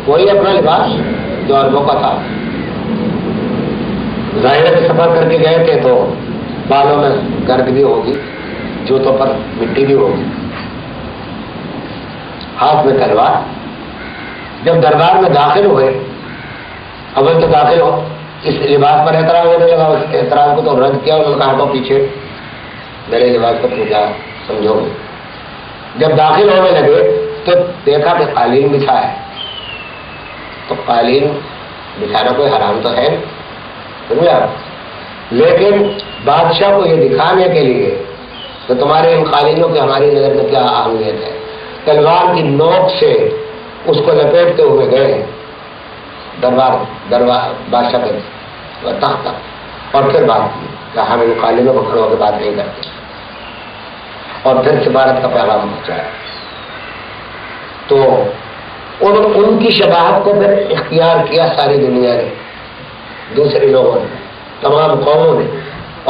وہی اپنا لباس جو عربوں کا تھا. ظاہر میں سفر کر کے گئے تھے تو بالوں میں گرد بھی ہوگی، جوتوں پر مٹی بھی ہوگی، ہاتھ میں تلوار. جب دربار میں داخل ہوئے، اول تو داخل ہو اس لباس پر اعتراض ہونے لگا، اس اعتراض کو تو رد کیا. انہوں نے کہا تو پیچھے میرے لباس کو تم کیا سمجھو گے. جب داخل ہونے لگے تو دیکھا کہ قالین بچھا ہے. تو قالین بچھانا کوئی حرام تو ہے سمجھا، لیکن بادشاہ کو یہ دکھانے کے لیے کہ تمہارے ان قالینوں کی ہماری نظر میں کیا اہمیت ہے، تلوار کی نوک سے اس کو لپیٹتے ہوئے گئے دربار بادشاہ کے تخت تک، اور پھر بات کی کہ ہم ان قالینوں کو کھڑے ہو کے بات نہیں کرتے، اور پھر سفارت کا پیغام پہنچایا. تو ان کی شباہت کو پھر اختیار کیا ساری دنیا نے، دوسرے لوگوں نے، تمام قوموں نے،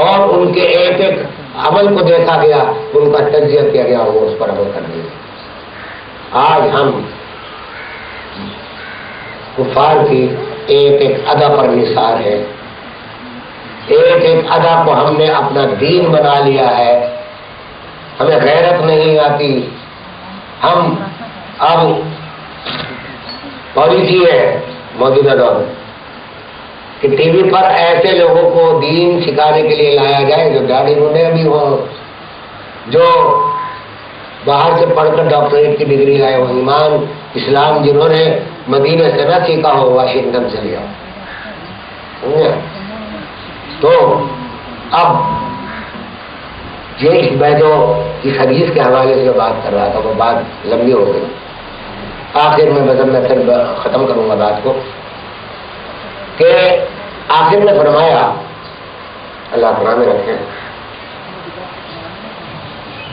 اور ان کے ایک ایک عمل کو دیکھا گیا، ان کا تجزیہ کیا گیا، وہ اس پر عمل کر دیا. آج ہم کفار کی ایک ایک ادا پر نثار ہے، ایک ایک ادا کو ہم نے اپنا دین بنا لیا ہے. ہمیں غیرت نہیں آتی. ہم اب پالیسی ہے موجودہ دور میں کہ ٹی وی پر ایسے لوگوں کو دین سکھانے کے لیے لایا جائے جو داڑھی منڈے بھی ہوں، جو باہر سے پڑھ کر ڈاکٹریٹ کی ڈگری لائے ہو، ایمان اسلام جنہوں نے مدینے سے نہ سیکھا ہو واشنگٹن سے لیا ہو. تو اب میں جو اس حدیث کے حوالے سے بات کر رہا تھا وہ بات لمبی ہو گئی. آخر میں بزم میں پھر ختم کروں گا بات کو کہ آخر میں فرمایا، اللہ قرآن میں رکھے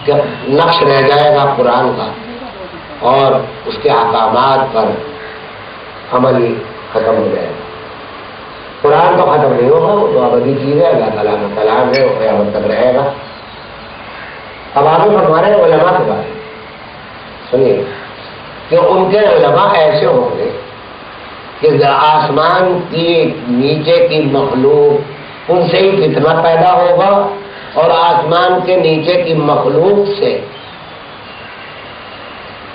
کہ نقش رہ جائے گا قرآن کا اور اس کے احکامات پر عمل ہی ختم ہو جائے گا. قرآن تو ختم نہیں ہوگا، وہ تو ابدی چیز ہے، اللہ تعالیٰ کا کلام ہے، وہ قیامت تک رہے گا. اب آگے فرما رہے ہیں علماء کے بارے میں سنیے کہ ان کے علماء ایسے ہوں گے کہ آسمان کی نیچے کی مخلوق ان سے ہی فتنہ پیدا ہوگا اور آسمان کے نیچے کی مخلوق سے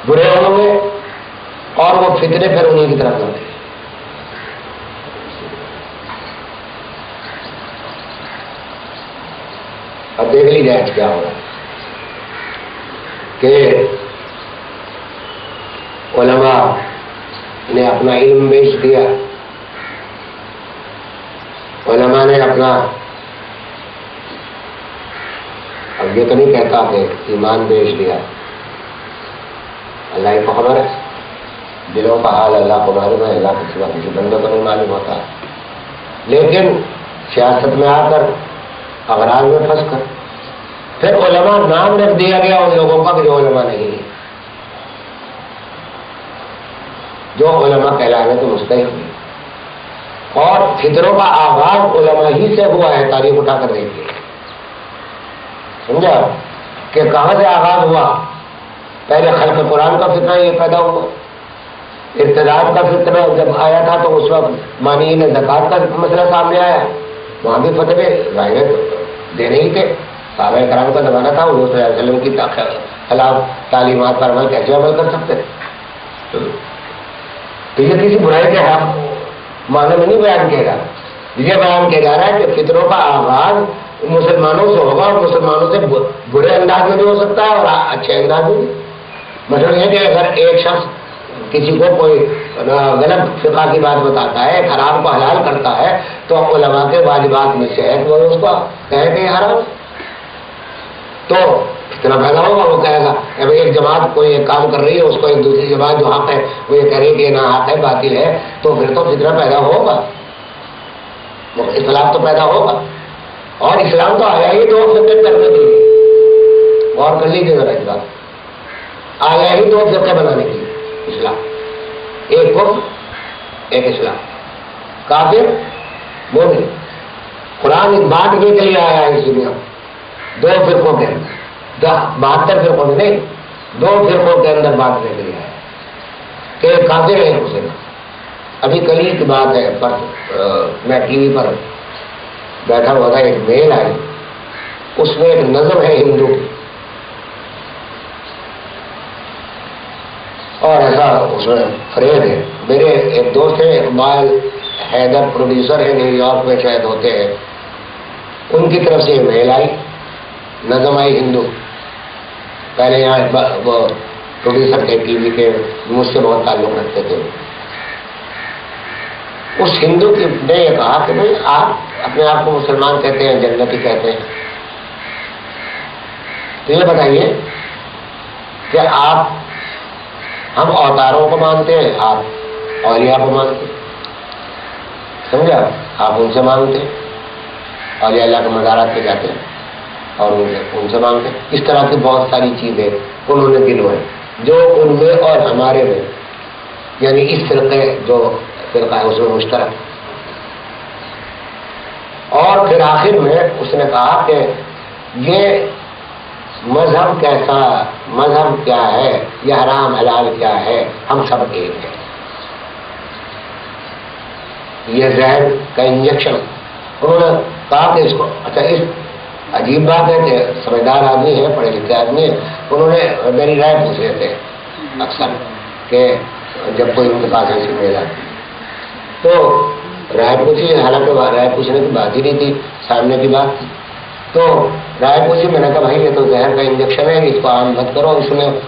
برے ہوں گے اور وہ فتنے پھر انہیں کی طرف لوٹیں. اب دیکھ لی جائے کیا ہوگا کہ علماء نے اپنا علم بیچ دیا، علماء نے اپنا، اب یہ تو نہیں کہتا کہ ایمان بیچ دیا، اللہ کو خبر ہے، دلوں کا حال اللہ کو معلوم ہے، اللہ کے سوا کسی بندے کو نہیں معلوم ہوتا. لیکن سیاست میں آ کر اغراض میں پھنس کر پھر علماء نام رکھ دیا گیا ان لوگوں کا کہ جو علماء نہیں ہے، جو علماء کہلانے تو مستحق نہیں. اور فطروں کا آغاز علماء ہی سے ہوا ہے. تاریخ اٹھا کر دیکھیے، سمجھا کہ کہاں سے آغاز ہوا. پہلے خلق قرآن کا فتنہ یہ پیدا ہوا، ارتداد کا فتنہ جب آیا تھا تو اس وقت مانعین زکوٰۃ کا مسئلہ سامنے آیا، وہاں بھی فتوے ظاہر دینے ہی تھے. صحابہ کرام کا زمانہ تھا، حضور صلی اللہ علیہ وسلم کی خلاف تعلیمات پر عمل کیسے عمل کر سکتے تھے. تو یہ کسی برائی کے حق معنی میں نہیں بیان کیا جا رہا، یہ بیان کیا جا رہا ہے کہ فطروں کا آغاز مسلمانوں سے ہوگا اور مسلمانوں سے برے انداز میں بھی ہو سکتا ہے اور اچھے انداز میں بھی. مطلب یہ کہ اگر ایک شخص کسی کو کوئی غلط فقہ کی بات بتاتا ہے، حرام کو حلال کرتا ہے، تو علماء کے واجبات میں سے ہے وہ اس کو کہے کہ حرام، تو فتنہ پیدا ہوگا. وہ کہے گا اب ایک جماعت کوئی ایک کام کر رہی ہے، اس کو ایک دوسری جماعت جو حق ہے وہ یہ کہہ رہی ہے کہ نہ حق ہے باطل ہے، تو پھر تو فتنہ پیدا ہوگا، اختلاف تو پیدا ہوگا. اور اسلام تو آیا ہی دو فرقے کرنے کے لیے، غور کر لیجیے ذرا اس بات، آیا ہی دو فرقے بنانے کے لیے اسلام، ایک کفر ایک اسلام، کافر مومن. قرآن بانٹنے کے لیے آیا ہے اس دنیا میں دو فرقوں کے اندر، 72 فرقوں میں نہیں، دو فرقوں کے اندر بانٹنے کے لیے آیا کہ ایک کافر ہے ایک مسلمان. ابھی کل ہی کی بات ہے، پر میں ٹی وی پر بیٹھا ہوا تھا، ایک میل آئی، اس میں ایک نظم ہے ہندو کی، اور ایسا اس میں فریب ہے. میرے ایک دوست ہیں اقبال حیدر، پروڈیوسر ہے، نیو یارک میں شاید ہوتے ہیں، ان کی طرف سے میل آئی، نظم آئی ہندو. پہلے یہاں وہ پروڈیوسر تھے ٹی وی کے، مجھ سے بہت تعلق رکھتے تھے. اس ہندو نے یہ کہا کہ بھائی آپ اپنے آپ کو مسلمان کہتے ہیں، جنتی کہتے ہیں، تو یہ بتائیے کہ آپ، ہم اوتاروں کو مانتے ہیں، آپ اولیاء کو مانتے ہیں، سمجھا؟ آپ ان سے مانگتے ہیں، اولیاء اللہ کے مزارات پہ جاتے ہیں اور ان سے مانگتے ہیں. اس طرح کی بہت ساری چیزیں انہوں نے گنوائے جو ان میں اور ہمارے میں، یعنی اس فرقے جو فرقہ ہے اس میں مشترک. اور پھر آخر میں اس نے کہا کہ یہ مذہب کیسا، مذہب کیا ہے، یہ حرام حلال کیا ہے، ہم سب ایک ہیں. یہ زہر کا انجیکشن انہوں نے کہا کہ اس کو، اچھا اس عجیب بات ہے کہ سمجھدار آدمی ہے، پڑھے لکھے آدمی ہے، انہوں نے میری رائے پوچھ رہے تھے اکثر کہ جب کوئی ان کے پاس ایسی میل آتی تو رائے پوچھی، حالانکہ رائے پوچھنے کی بات ہی نہیں تھی، سامنے کی بات تھی. تو رائے پوچھی، میں نے کہا بھائی یہ تو زہر کا انجیکشن ہے، اس کو عام مت کرو.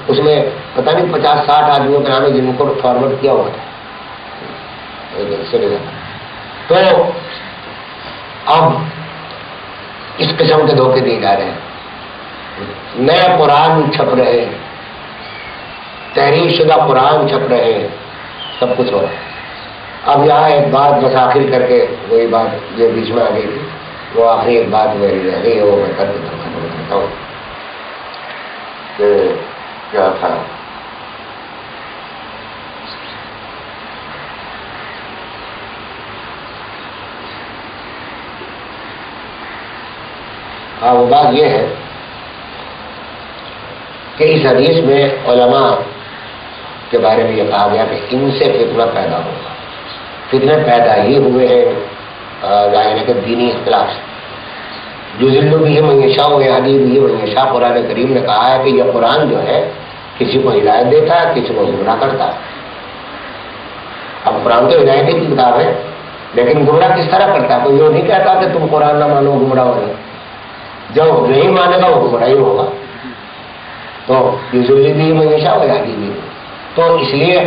اس میں پتہ نہیں 50-60 آدمیوں کے نام ہے جن کو فارورڈ کیا ہوا تھا. تو اب اس قسم کے دھوکے دیے جا رہے ہیں. نئے قرآن چھپ رہے ہیں، تحریر شدہ قرآن چھپ رہے ہیں، سب کچھ ہو رہا ہے. اب یہاں ایک بات بس آخر کر کے، وہی بات جو بیچ میں آ گئی تھی، وہ آخری ایک بات میری رہ گئی ہے، وہ میں کر کے ختم کرتا ہوں. کہ کیا تھا، ہاں وہ بات یہ ہے کہ اس حدیث میں علماء کے بارے میں یہ کہا گیا کہ ان سے فتنہ پیدا ہوگا. فتنے پیدا ہی ہوئے ہیں ظاہر ہے کہ دینی اختلاف سے. یضل بہ من یشاء ویہدی بہ من یشاء، قرآن کریم نے کہا ہے کہ یہ قرآن جو ہے کسی کو ہدایت دیتا ہے، کسی کو گمراہ کرتا ہے. اب قرآن تو ہدایت کی کتاب ہے، لیکن گمراہ کس طرح کرتا ہے؟ کوئی یہ نہیں کہتا کہ تم قرآن نہ مانو گمراہ ہو جائے. جو نہیں مانے گا وہ گمراہ ہی ہوگا. تو یضل بہ من یشاء ویہدی بہ، تو اس لیے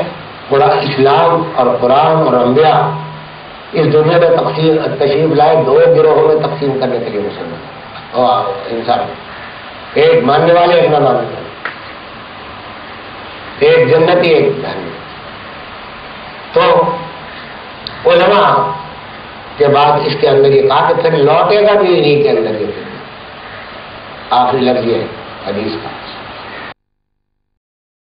اسلام اور قرآن اور انبیاء اس دنیا میں تشریف لائے دو گروہوں میں تقسیم کرنے کے لیے مسلمان اور انسان، ایک ماننے والے، ایک نہ ماننے والے، ایک جنتی، ایک جہنمی. تو علماء کے بعد اس کے اندر یہ کہا کہ پھر لوٹے گا بھی انہیں کے اندر. یہ آخری لفظ یہ ہے حدیث کا.